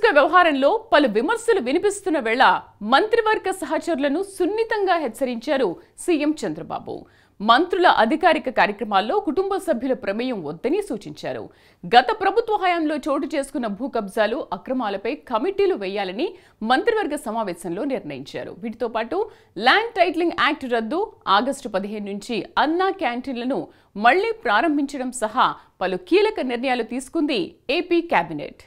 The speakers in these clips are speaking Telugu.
నియోజక వ్యవహారంలో పలు విమర్శలు వినిపిస్తున్న వేళ మంత్రివర్గ సహచరులను సున్నితంగా హెచ్చరించారు సీఎం చంద్రబాబు. మంత్రుల అధికారిక కార్యక్రమాల్లో కుటుంబ సభ్యుల ప్రమేయం వద్దని సూచించారు. గత ప్రభుత్వ హయాంలో చోటు చేసుకున్న భూ కబ్జాలు, అక్రమాలపై కమిటీలు వేయాలని మంత్రివర్గ సమావేశంలో నిర్ణయించారు. వీటితో పాటు ల్యాండ్ టైటిలింగ్ యాక్ట్ రద్దు, ఆగస్టు 15 నుంచి అన్నా క్యాంటీన్లను మళ్లీ ప్రారంభించడం సహా పలు కీలక నిర్ణయాలు తీసుకుంది ఏపీ కేబినెట్.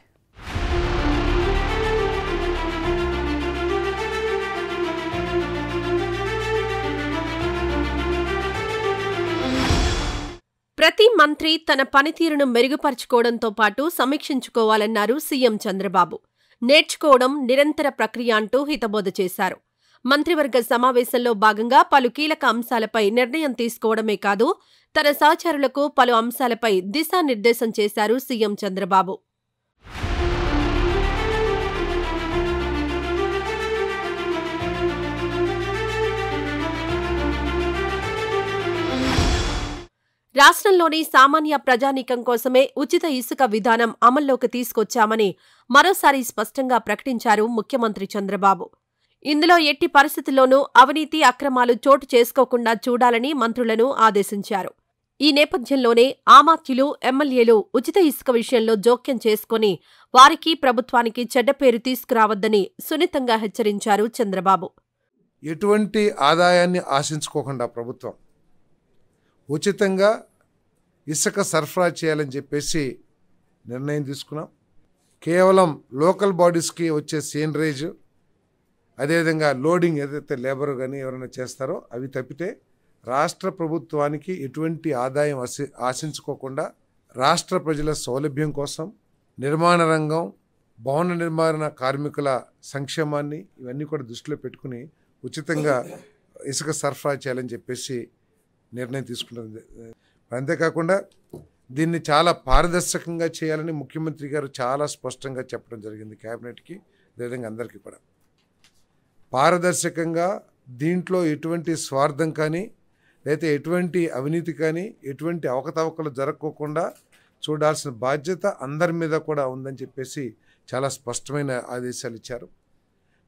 ప్రతి మంత్రి తన పనితీరును మెరుగుపరుచుకోవడంతో పాటు సమీక్షించుకోవాలన్నారు సీఎం చంద్రబాబు. నేర్చుకోవడం నిరంతర ప్రక్రియ అంటూ హితబోధ చేశారు. మంత్రివర్గ సమావేశంలో భాగంగా పలు కీలక అంశాలపై నిర్ణయం తీసుకోవడమే కాదు, తన సహచరులకు పలు అంశాలపై దిశానిర్దేశం చేశారు సీఎం చంద్రబాబు. రాష్ట్రంలోని సామాన్య ప్రజానీకం కోసమే ఉచిత ఇసుక విధానం అమల్లోకి తీసుకొచ్చామని మరోసారి స్పష్టంగా ప్రకటించారు ముఖ్యమంత్రి చంద్రబాబు. ఇందులో ఎట్టి పరిస్థితుల్లోనూ అవినీతి, అక్రమాలు చోటు చేసుకోకుండా చూడాలని మంత్రులను ఆదేశించారు. ఈ నేపథ్యంలోనే ఆమాత్యులు, ఎమ్మెల్యేలు ఉచిత ఇసుక విషయంలో జోక్యం చేసుకుని వారికి, ప్రభుత్వానికి చెడ్డ పేరు తీసుకురావద్దని సున్నితంగా హెచ్చరించారు చంద్రబాబు. ఎటువంటి ఆదాయాన్ని ఆశించుకోకుండా ప్రభుత్వం ఉచితంగా ఇసుక సరఫరా చేయాలని చెప్పేసి నిర్ణయం తీసుకున్నాం. కేవలం లోకల్ బాడీస్కి వచ్చే సీనరేజ్, అదేవిధంగా లోడింగ్ ఏదైతే లేబర్ కానీ ఎవరైనా చేస్తారో అవి తప్పితే రాష్ట్ర ప్రభుత్వానికి ఎటువంటి ఆదాయం ఆశించుకోకుండా రాష్ట్ర ప్రజల సౌలభ్యం కోసం నిర్మాణ రంగం, భవన నిర్మాణ కార్మికుల సంక్షేమాన్ని ఇవన్నీ కూడా దృష్టిలో పెట్టుకుని ఉచితంగా ఇసుక సరఫరా చేయాలని చెప్పేసి నిర్ణయం తీసుకున్నది. అంతేకాకుండా దీన్ని చాలా పారదర్శకంగా చేయాలని ముఖ్యమంత్రి గారు చాలా స్పష్టంగా చెప్పడం జరిగింది క్యాబినెట్కి, అదేవిధంగా అందరికీ కూడా. పారదర్శకంగా దీంట్లో ఎటువంటి స్వార్థం కానీ, లేకపోతే ఎటువంటి అవినీతి కానీ, ఎటువంటి అవకతవకలు జరగకోకుండా చూడాల్సిన బాధ్యత అందరి మీద కూడా ఉందని చెప్పేసి చాలా స్పష్టమైన ఆదేశాలు ఇచ్చారు.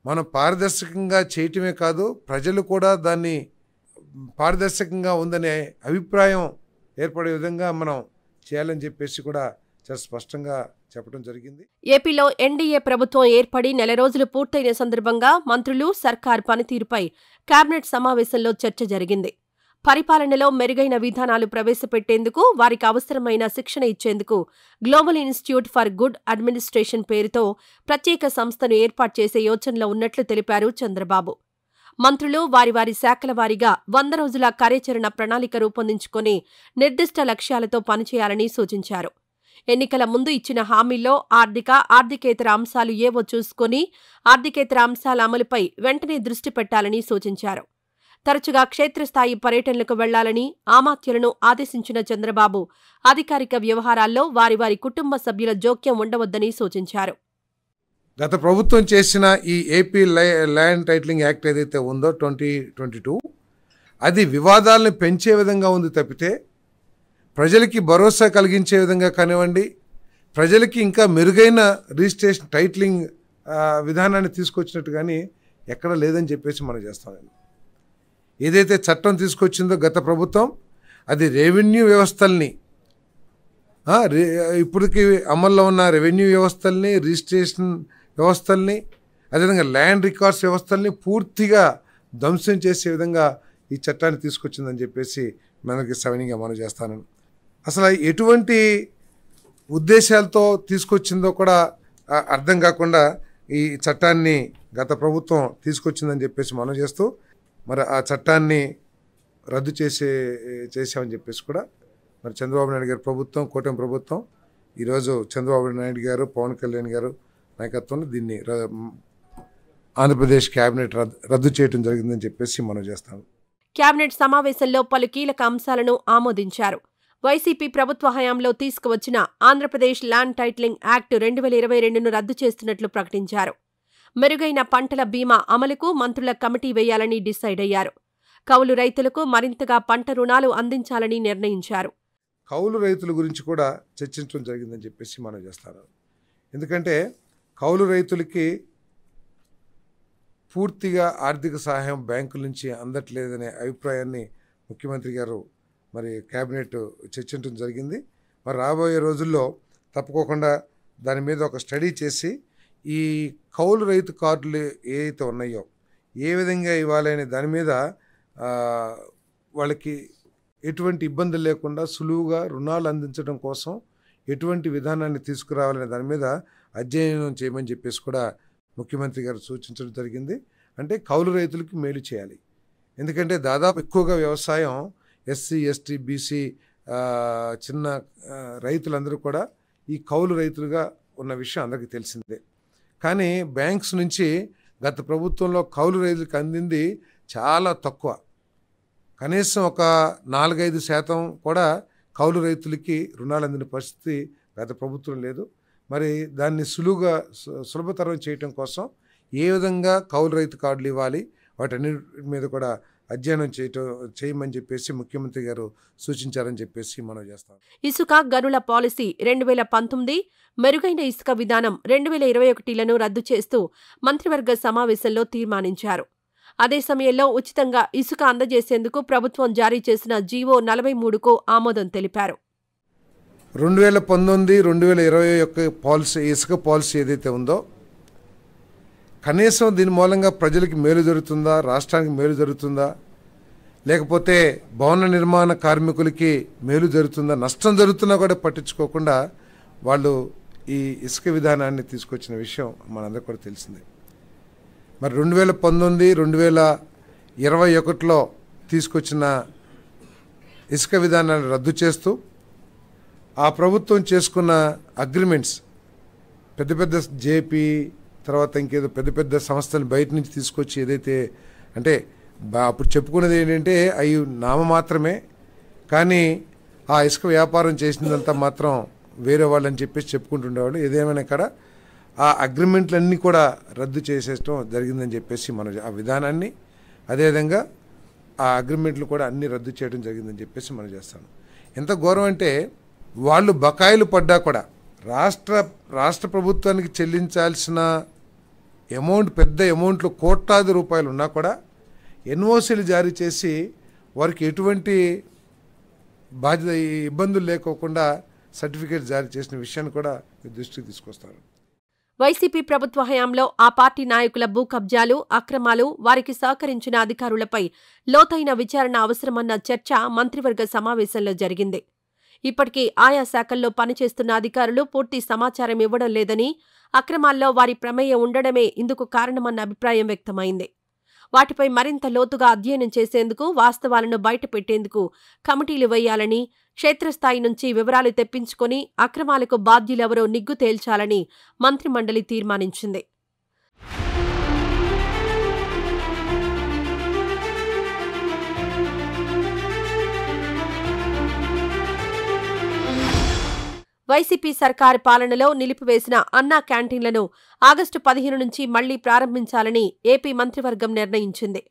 మనం పారదర్శకంగా చేయటమే కాదు, ప్రజలు కూడా దాన్ని పారదర్శకంగా ఉందనే అభిప్రాయం ఏర్పడే విధంగా మనం చేయాలని చెప్పేసి కూడా చాలా స్పష్టంగా చెప్పడం జరిగింది. ఏపీలో ఎన్డీఏ ప్రభుత్వం ఏర్పడి నెల రోజులు పూర్తయిన సందర్భంగా మంత్రులు, సర్కార్ పనితీరుపై కేబినెట్ సమావేశంలో చర్చ జరిగింది. పరిపాలనలో మెరుగైన విధానాలు ప్రవేశపెట్టేందుకు, వారికి అవసరమైన శిక్షణ ఇచ్చేందుకు global institute for good administration పేరుతో ప్రత్యేక సంస్థను ఏర్పాటు చేసే యోచనలో ఉన్నట్లు తెలిపారు చంద్రబాబు. మంత్రులు వారి వారి శాఖల వారీగా 100 రోజుల కార్యాచరణ ప్రణాళిక రూపొందించుకుని నిర్దిష్ట లక్ష్యాలతో పనిచేయాలని సూచించారు. ఎన్నికల ముందు ఇచ్చిన హామీల్లో ఆర్థికేతర అంశాలు ఏవో చూసుకుని ఆర్థికేతర అంశాల అమలుపై వెంటనే దృష్టి పెట్టాలని సూచించారు. తరచుగా క్షేత్రస్థాయి పర్యటనలకు వెళ్లాలని ఆమాత్యులను ఆదేశించిన చంద్రబాబు అధికారిక వ్యవహారాల్లో వారి వారి కుటుంబ సభ్యుల జోక్యం ఉండవద్దని సూచించారు. గత ప్రభుత్వం చేసిన ఈ ఏపీ ల్యాండ్ టైటిలింగ్ యాక్ట్ ఏదైతే ఉందో 2022 అది వివాదాలను పెంచే విధంగా ఉంది తప్పితే ప్రజలకి భరోసా కలిగించే విధంగా కానివ్వండి, ప్రజలకి ఇంకా మెరుగైన రిజిస్ట్రేషన్ టైటిలింగ్ విధానాన్ని తీసుకొచ్చినట్టు కానీ ఎక్కడ లేదని చెప్పేసి మనం చేస్తామండి. ఏదైతే చట్టం తీసుకొచ్చిందో గత ప్రభుత్వం, అది రెవెన్యూ వ్యవస్థల్ని, ఇప్పటికి అమల్లో ఉన్న రెవెన్యూ వ్యవస్థల్ని, రిజిస్ట్రేషన్ వ్యవస్థల్ని, అదేవిధంగా ల్యాండ్ రికార్డ్స్ వ్యవస్థల్ని పూర్తిగా ధ్వంసం చేసే విధంగా ఈ చట్టాన్ని తీసుకొచ్చిందని చెప్పేసి మనకి సవినీయంగా మనం చేస్తాను. అసలు ఎటువంటి ఉద్దేశాలతో తీసుకొచ్చిందో కూడా అర్థం కాకుండా ఈ చట్టాన్ని గత ప్రభుత్వం తీసుకొచ్చిందని చెప్పేసి మనం చేస్తూ, మరి ఆ చట్టాన్ని రద్దు చేసామని చెప్పేసి కూడా మరి చంద్రబాబు నాయుడు గారి ప్రభుత్వం, కూటమి ప్రభుత్వం ఈరోజు చంద్రబాబు నాయుడు గారు, పవన్ కళ్యాణ్ గారు నాయకత్వంలో దీన్ని ఆంధ్రప్రదేశ్ కేబినెట్ రద్దు చేయడం జరిగిందని చెప్పేసి మనం చేస్తాం. కేబినెట్ సమావేశంలో పలు కీలక అంశాలను ఆమోదించారు. వైసీపీ ప్రభుత్వ హయాంలో తీసుకువచ్చిన ఆంధ్రప్రదేశ్ ల్యాండ్ టైటిలింగ్ యాక్ట్ 2022ను రద్దు చేస్తున్నట్లు ప్రకటించారు. మెరుగైన పంటల బీమా అమలుకు మంత్రుల కమిటీ వేయాలని డిసైడ్ అయ్యారు. కౌలు రైతులకు మరింతగా పంట రుణాలు అందించాలని నిర్ణయించారు. కౌలు రైతుల గురించి కూడా చర్చించడం జరిగిందని చెప్పేసి మనం చేస్తారు. ఎందుకంటే కౌలు రైతులకి పూర్తిగా ఆర్థిక సహాయం బ్యాంకుల నుంచి అందట్లేదనే అభిప్రాయాన్ని ముఖ్యమంత్రి గారు మరి కేబినెట్ చర్చించడం జరిగింది. మరి రాబోయే రోజుల్లో తప్పకోకుండా దాని మీద ఒక స్టడీ చేసి ఈ కౌలు రైతు కార్డులు ఏవైతే ఉన్నాయో ఏ విధంగా ఇవ్వాలనే దాని మీద వాళ్ళకి ఎటువంటి ఇబ్బందులు లేకుండా సులువుగా రుణాలు అందించడం కోసం ఎటువంటి విధానాన్ని తీసుకురావాలనే దాని మీద అధ్యయనం చేయమని చెప్పేసి కూడా ముఖ్యమంత్రి గారు సూచించడం జరిగింది. అంటే కౌలు రైతులకి మేలు చేయాలి. ఎందుకంటే దాదాపు ఎక్కువగా వ్యవసాయం ఎస్సీ, ఎస్టీ, బీసీ చిన్న రైతులందరూ కూడా ఈ కౌలు రైతులుగా ఉన్న విషయం అందరికీ తెలిసిందే. కానీ బ్యాంక్స్ నుంచి గత ప్రభుత్వంలో కౌలు రైతులకు అందింది చాలా తక్కువ. కనీసం ఒక 4-5% కూడా కౌలు రైతులకి రుణాలు అందిన పరిస్థితి గత ప్రభుత్వం లేదు. మరి దాన్ని సులభతరం చేయటం కోసం ఏ విధంగా కౌలు రైతు కార్డులు ఇవ్వాలి వాటన్నిటి మీద కూడా అధ్యయనం చేయమని చెప్పేసి ముఖ్యమంత్రి గారు సూచించారని చెప్పేసి మనం చేస్తాం. ఇసుక గనుల పాలసీ 2019, మెరుగైన ఇసుక విధానం 2021లను రద్దు చేస్తూ మంత్రివర్గ సమావేశంలో తీర్మానించారు. అదే సమయంలో ఉచితంగా ఇసుక అందజేసేందుకు ప్రభుత్వం జారీ చేసిన జీవో 43కు ఆమోదం తెలిపారు. 2019-2021 పాలసీ ఇసుక పాలసీ ఏదైతే ఉందో కనీసం దీని మూలంగా ప్రజలకి మేలు జరుగుతుందా, రాష్ట్రానికి మేలు జరుగుతుందా, లేకపోతే భవన నిర్మాణ కార్మికులకి మేలు జరుగుతుందా, నష్టం జరుగుతున్నా కూడా పట్టించుకోకుండా వాళ్ళు ఈ ఇసుక విధానాన్ని తీసుకొచ్చిన విషయం మనందరికీ కూడా తెలిసిందే. మరి 2019-2021లో తీసుకొచ్చిన ఇసుక విధానాన్ని రద్దు చేస్తూ ఆ ప్రభుత్వం చేసుకున్న అగ్రిమెంట్స్ పెద్ద పెద్ద జేపీ తర్వాత ఇంకేదో పెద్ద పెద్ద సంస్థలు బయట నుంచి తీసుకొచ్చి ఏదైతే అంటే అప్పుడు చెప్పుకున్నది ఏంటంటే అవి నామ మాత్రమే, కానీ ఆ ఇసుక వ్యాపారం చేసినంత మాత్రం వేరే వాళ్ళని చెప్పేసి చెప్పుకుంటుండేవాళ్ళు. ఏదేమైనా ఇక్కడ ఆ అగ్రిమెంట్లన్నీ కూడా రద్దు చేసేయడం జరిగిందని చెప్పేసి మనం ఆ విధానాన్ని అదేవిధంగా ఆ అగ్రిమెంట్లు కూడా అన్నీ రద్దు చేయడం జరిగిందని చెప్పేసి మనం చేస్తాం. ఎంత ఘోరం అంటే వాళ్ళు బకాయిలు పడ్డా కూడా రాష్ట్ర ప్రభుత్వానికి చెల్లించాల్సిన అమౌంట్ పెద్ద అమౌంట్లు కోట్లాది రూపాయలు ఉన్నా కూడా ఎన్ఓసీలు జారీ చేసి వారికి ఎటువంటి బాధ్యత ఇబ్బందులు లేకోకుండా సర్టిఫికేట్ జారీ చేసిన విషయాన్ని కూడా మీ దృష్టికి తీసుకొస్తారు. వైసీపీ ప్రభుత్వ హయాంలో ఆ పార్టీ నాయకుల భూ కబ్జాలు, అక్రమాలు, వారికి సహకరించిన అధికారులపై లోతైన విచారణ అవసరమన్న చర్చ మంత్రివర్గ సమావేశంలో జరిగింది. ఇప్పటికీ ఆయా శాఖల్లో పనిచేస్తున్న అధికారులు పూర్తి సమాచారం ఇవ్వడం లేదని, అక్రమాల్లో వారి ప్రమేయం ఉండడమే ఇందుకు కారణమన్న అభిప్రాయం వ్యక్తమైంది. వాటిపై మరింత లోతుగా అధ్యయనం చేసేందుకు, వాస్తవాలను బయటపెట్టేందుకు కమిటీలు వేయాలని, క్షేత్రస్థాయి నుంచి వివరాలు తెప్పించుకొని అక్రమాలకు బాధ్యులెవరో నిగ్గు తేల్చాలని మంత్రిమండలి తీర్మానించింది. వైసీపీ సర్కారు పాలనలో నిలిపివేసిన అన్నా క్యాంటీన్లను ఆగస్టు 15 నుంచి మళ్లీ ప్రారంభించాలని ఏపీ మంత్రివర్గం నిర్ణయించింది.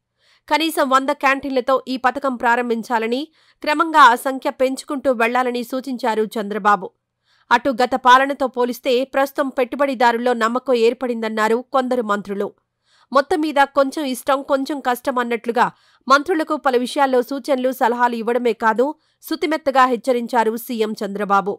కనీసం 100 క్యాంటీన్లతో ఈ పథకం ప్రారంభించాలని, క్రమంగా ఆ సంఖ్య పెంచుకుంటూ వెళ్లాలని సూచించారు చంద్రబాబు. అటు గత పాలనతో పోలిస్తే ప్రస్తుతం పెట్టుబడిదారుల్లో నమ్మకం ఏర్పడిందన్నారు కొందరు మంత్రులు. మొత్తం మీద కొంచెం ఇష్టం, కొంచెం కష్టం అన్నట్లుగా మంత్రులకు పలు విషయాల్లో సూచనలు, సలహాలు ఇవ్వడమే కాదు, సుతిమెత్తగా హెచ్చరించారు సీఎం చంద్రబాబు.